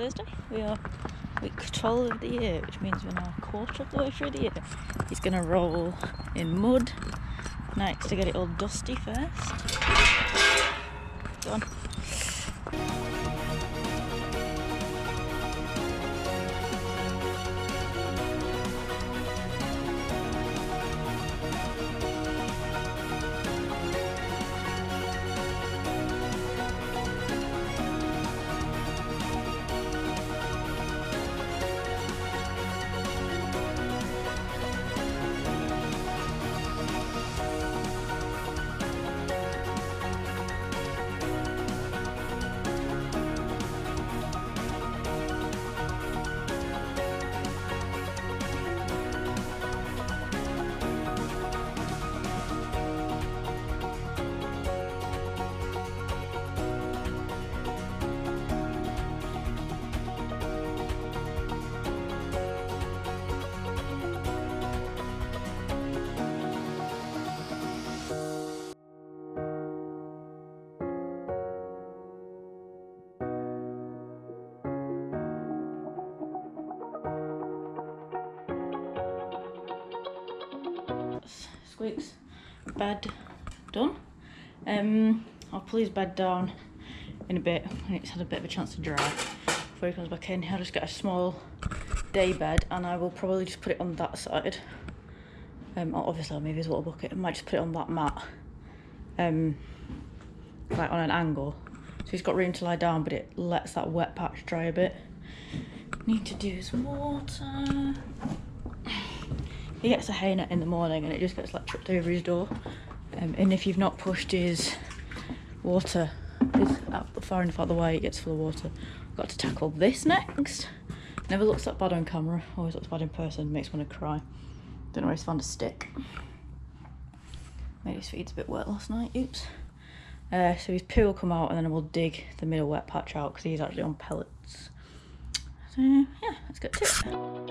Thursday. We are week 12 of the year, which means we're now a quarter of the way through the year. He's going to roll in mud next to get it all dusty first. Go on. Squeak's bed done. I'll pull his bed down in a bit when it's had a bit of a chance to dry before he comes back in. I'll just get a small day bed and I will probably just put it on that side. Obviously I'll move his water bucket. I might just put it on that mat, like on an angle, so he's got room to lie down, but it lets that wet patch dry a bit. Need to do his water. He gets a hay net in the morning and it just gets like tripped over his door. And if you've not pushed his water far enough out of the way, it gets full of water. I've got to tackle this next. Never looks that bad on camera, always looks bad in person, makes me want to cry. Don't know where he's found a stick. Maybe his feet's a bit wet last night, oops. So his poo will come out and then we'll dig the middle wet patch out because he's actually on pellets. So yeah, let's get to it.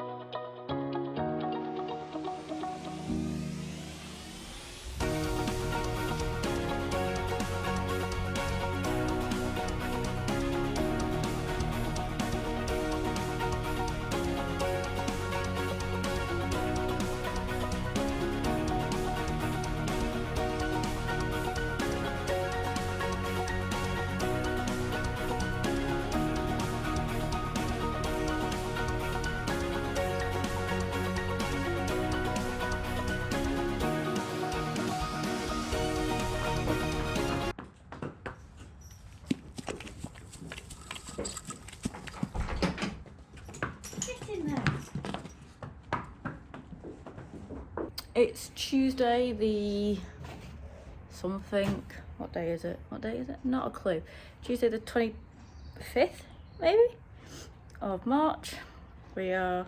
It's Tuesday the something. What day is it? What day is it? Not a clue. Tuesday the 25th, maybe, of March. We are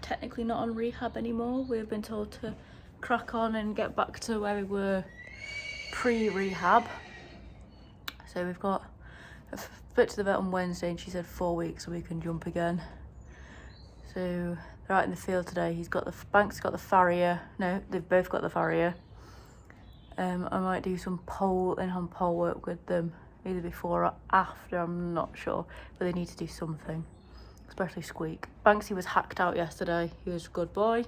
technically not on rehab anymore. We've been told to crack on and get back to where we were pre-rehab. So we've got a bit to the vet on Wednesday and she said 4 weeks so we can jump again. So they're out in the field today. Bank's got the farrier. No, they've both got the farrier. I might do some in-hand pole work with them, either before or after, I'm not sure. But they need to do something, especially Squeak. Banksy was hacked out yesterday. He was a good boy.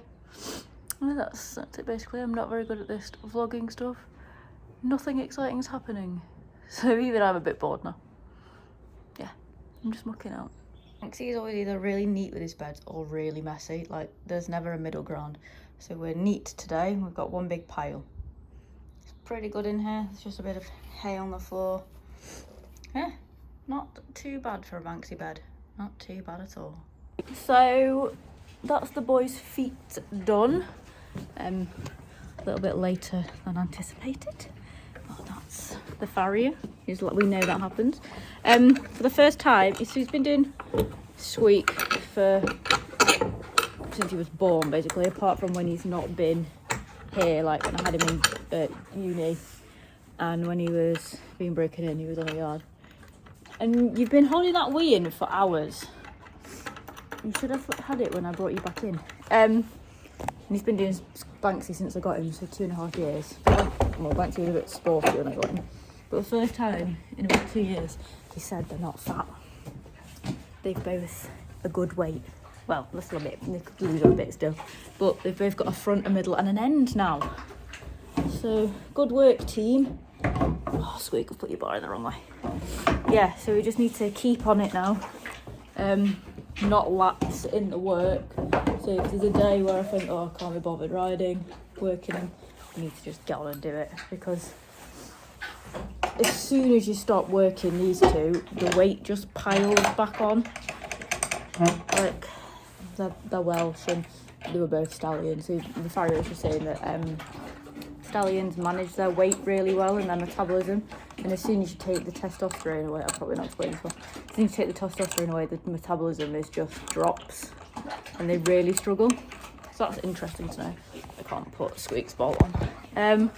And that's it basically. I'm not very good at this vlogging stuff. Nothing exciting is happening. So even I'm a bit bored now. Yeah, I'm just mucking out. He's always either really neat with his beds or really messy. Like, there's never a middle ground. So we're neat today. We've got one big pile. It's pretty good in here. There's just a bit of hay on the floor. Yeah, not too bad for a Banksy bed. Not too bad at all. So that's the boys' feet done. A little bit later than anticipated. Oh, that's the farrier. We know that happens. For the first time, he's been doing Squeak since he was born, basically, apart from when he's not been here, like when I had him in uni and when he was being broken in, he was on the yard. And you've been holding that wee in for hours. You should have had it when I brought you back in. And he's been doing Banksy since I got him, so 2.5 years. Well, Banksy was a bit sporty when I got him. But the first time in about 2 years, he said they're not fat. they've both a good weight. Well, a little bit, they could lose a bit still, but they've both got a front, a middle and an end now. So good work, team. Oh, Squeak, I've put your bar in the wrong way. Yeah, so we just need to keep on it now. Not lapse in the work. So if there's a day where I think, oh, I can't be bothered riding, working, you need to just get on and do it, because as soon as you stop working these two, the weight just piles back on. Like, they're Welsh and they were both stallions. So the farrier was just saying that stallions manage their weight really well and their metabolism, and as soon as you take the testosterone away, I'll probably not explain this one, as soon as you take the testosterone away, the metabolism is just drops and they really struggle. So that's interesting to know. I can't put Squeak's ball on.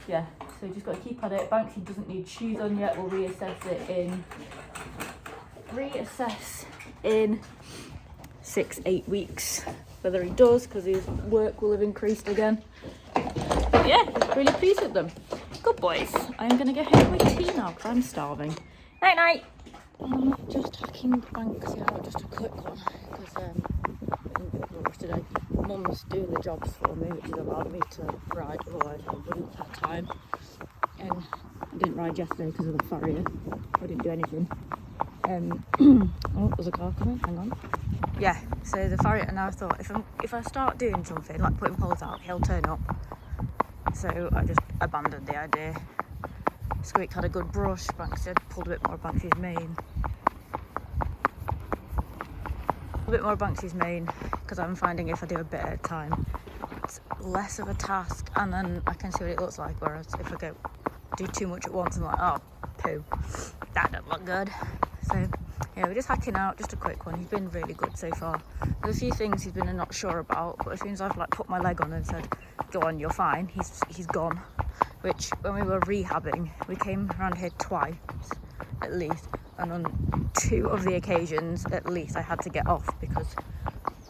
Yeah, so you just got to keep at it. Banksy doesn't need shoes on yet. We'll reassess in 6-8 weeks whether he does, because his work will have increased again. But yeah, really pleased with them. Good boys. I'm gonna go home with tea now because I'm starving. Night night. I'm just hacking Banksy out, just a quick one, because today Mum's doing the jobs for me, which has allowed me to ride, otherwise I wouldn't have time. And I didn't ride yesterday because of the farrier. I didn't do anything. Oh, there's a car coming, hang on. Yeah, so the farrier, and I thought if I start doing something like putting poles out, he'll turn up. So I just abandoned the idea. Squeak had a good brush, Banksy had pulled a bit more of Banksy's mane. Because I'm finding if I do a bit at a time, it's less of a task, and then I can see what it looks like, whereas if I do too much at once, I'm like, oh, poo, that doesn't look good. So yeah, we're just hacking out, just a quick one. He's been really good so far. There's a few things he's been not sure about, but as soon as I've like put my leg on and said, go on, you're fine, he's gone. Which, when we were rehabbing, we came around here twice at least, and on 2 of the occasions at least I had to get off because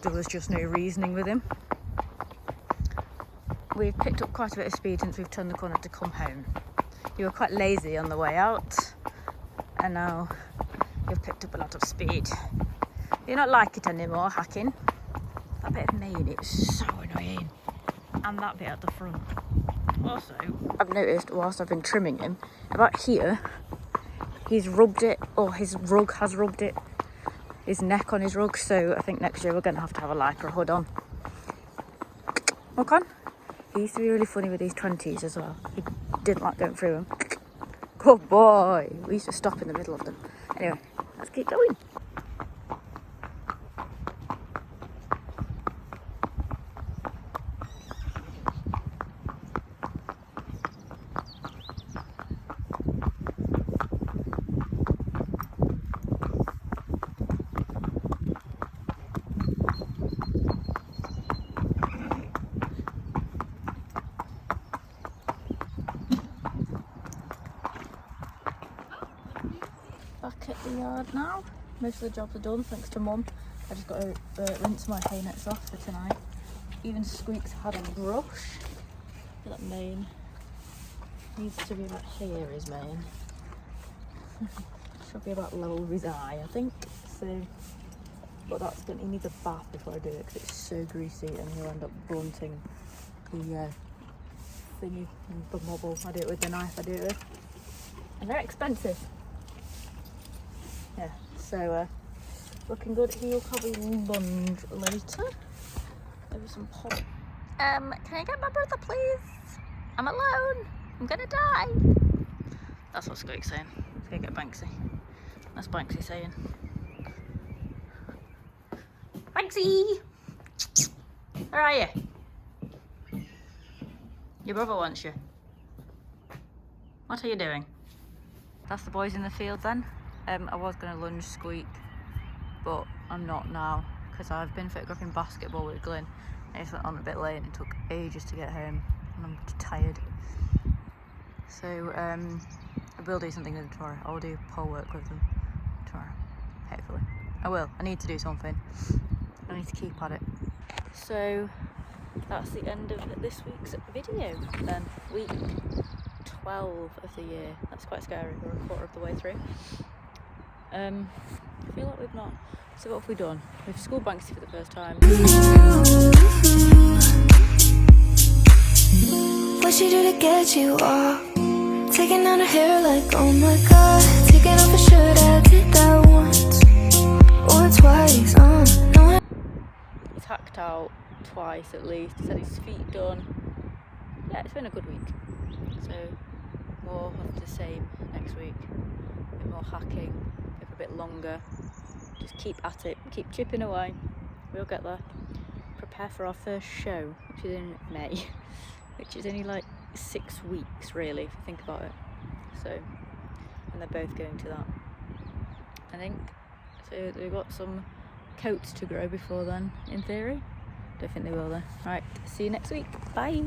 there was just no reasoning with him. We've picked up quite a bit of speed since we've turned the corner to come home. You were quite lazy on the way out, and now you've picked up a lot of speed. You're not like it anymore, hacking. That bit of mane, it was so annoying. And that bit at the front. Also, I've noticed whilst I've been trimming him, about here, he's rubbed it, or his rug has rubbed it, his neck on his rug, so I think next year we're going to have a lycra hood on. Walk on. He used to be really funny with these 20s as well. He didn't like going through them. Good boy. We used to stop in the middle of them. Anyway, let's keep going. Back at the yard now. Most of the jobs are done thanks to Mum. I just got to rinse my hay nets off for tonight. Even Squeak's had a brush. Look at that mane. Needs to be about here, his mane. Should be about level with his eye, I think. So, but that's good. He needs a bath before I do it because it's so greasy and he'll end up blunting the thingy, the mobble. I do it with the knife I do it with. And they're expensive. Yeah, so looking good. He'll probably lunge later. Maybe some pop. Can I get my brother, please? I'm alone. I'm gonna die. That's what Squeak's saying. Let's go get Banksy. That's Banksy saying. Banksy! Where are you? Your brother wants you. What are you doing? That's the boys in the field then. I was going to lunge Squeak, but I'm not now because I've been photographing basketball with Glyn. I just went on a bit late and it took ages to get home and I'm tired. So I will do something with them tomorrow. I will do pole work with them tomorrow, hopefully. I will. I need to do something. I need to keep at it. So that's the end of this week's video then. Week 12 of the year. That's quite scary. We're a quarter of the way through. I feel like we've not. So what have we done? We've schooled Banksy for the first time. What she do to get you off? Taking out her hair like, oh my god. Taking off her shirt, I did that once or twice. No. He's hacked out twice at least. He's had his feet done. Yeah, it's been a good week. So more of the same next week. A bit more hacking, a bit longer. Just keep at it, keep chipping away. We'll get there. Prepare for our first show, which is in May, which is only like 6 weeks really, if you think about it. So, and they're both going to that, I think. So they've got some coats to grow before then, in theory. Don't think they will though. Right, see you next week. Bye.